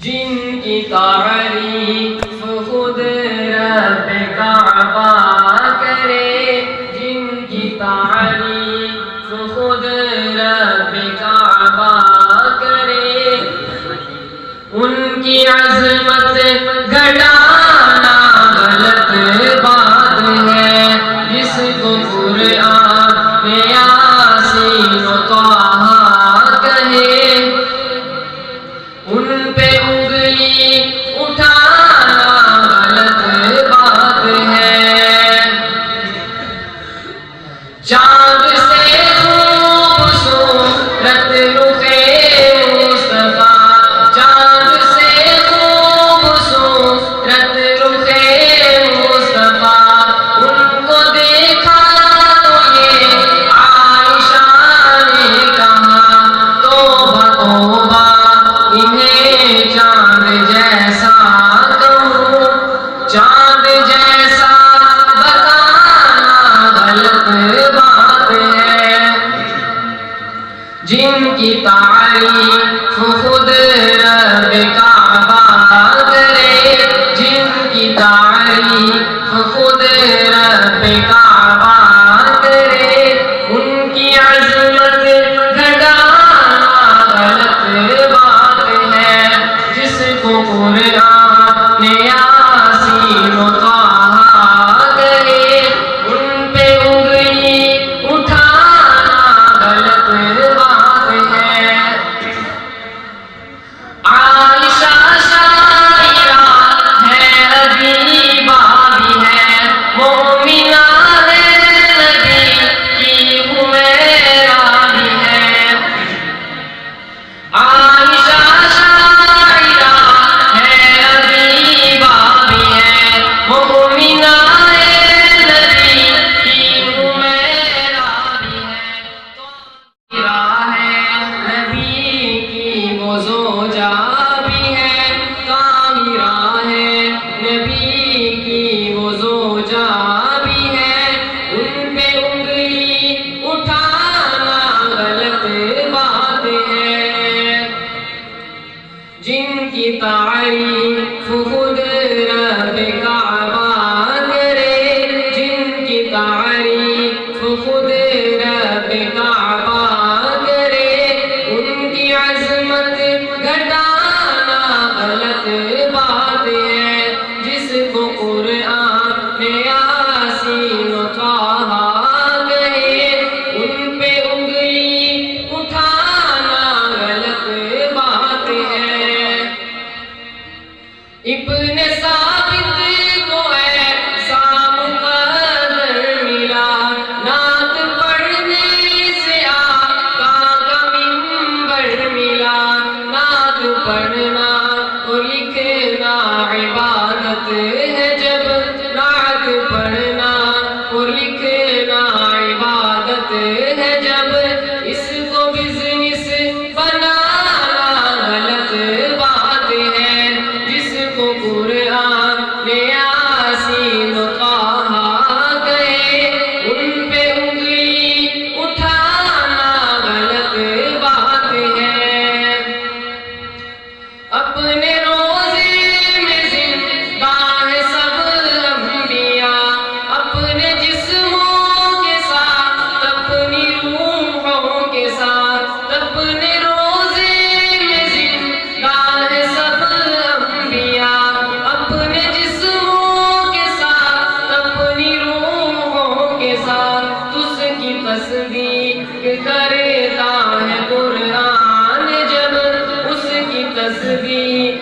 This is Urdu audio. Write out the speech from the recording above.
جن کی تعریف خود رب کعبہ کرے، جن کی تعریف خود رب کعبہ کرے، ان کی عظمت گھٹانا غلط بات ہے۔ جس کو قرآن میں یاسین و طٰہٰ کہے، ان پہ انگلی اٹھانا غلط بات ہے۔ چاند سے خوبصورت رخ مصطفیٰ، چاند سے خوبصورت رخ مصطفیٰ، ان کو دیکھا تو یہ عائشہ نے کہا توبہ توبہ انہیں چاند جیسا کہوں، چاند جیسا بتانا غلط بات ہے۔ جن کی تعریف خود رب کعبہ کرے، جن کی تعریف خود رب کعبہ کرے، ان کی عظمت گھٹانا غلط بات ہے۔ جس کو قرآن میں یاسین و طٰہٰ کہے، ان پہ انگلی اٹھانا غلط بات ہے۔ عائشہ شاعرہ ہے، حبیبہ بھی ہے، مومنہ ہے، نبی کی حمیرہ بھی ہے۔ عائشہ شاعرہ ہے، حبیبہ بھی ہے، مومنہ ہے، نبی کی حمیرہ بھی ہے۔ طاہرہ ہے، نبی کی وہ زوجہ بھی ہے، طاہرہ ہے، نبی کی وہ زوجہ بھی ہے، ان پہ انگلی اٹھانا غلط بات ہے۔ جن کی تعریف خود رب کعبہ کرے، جن کی تعریف خود رب کعبہ کرے، ان کی عظمت گھٹانا غلط بات ہے۔ جس کو قرآن میں یاسین و طٰہٰ کہے، ان پہ انگلی اٹھانا غلط بات ہے۔ ابن ثابت کو ایسا مقدر ملا، نعت پڑھنے سے آقا کا منبر ملا۔ نعت پڑھنا اور لکھنا عبادت ہے، جب نعت پڑھنا اور لکھنا عبادت ہے، جب اس کو بزنس بنانا غلط بات ہے۔ جس کو قرآن میں یاسین و طٰہٰ کہے، ان پہ انگلی اٹھانا غلط بات ہے۔ اپنے روزے میں زندہ ہے سب انبیاء، اپنے جسموں کے ساتھ اپنی روحوں کے ساتھ، اپنے روزے میں زندہ ہے سب انبیاء، اپنے جسموں کے ساتھ اپنی روحوں کے ساتھ، اس کی تصدیق کرتا ہے قرآن، جب اس کی تصدیق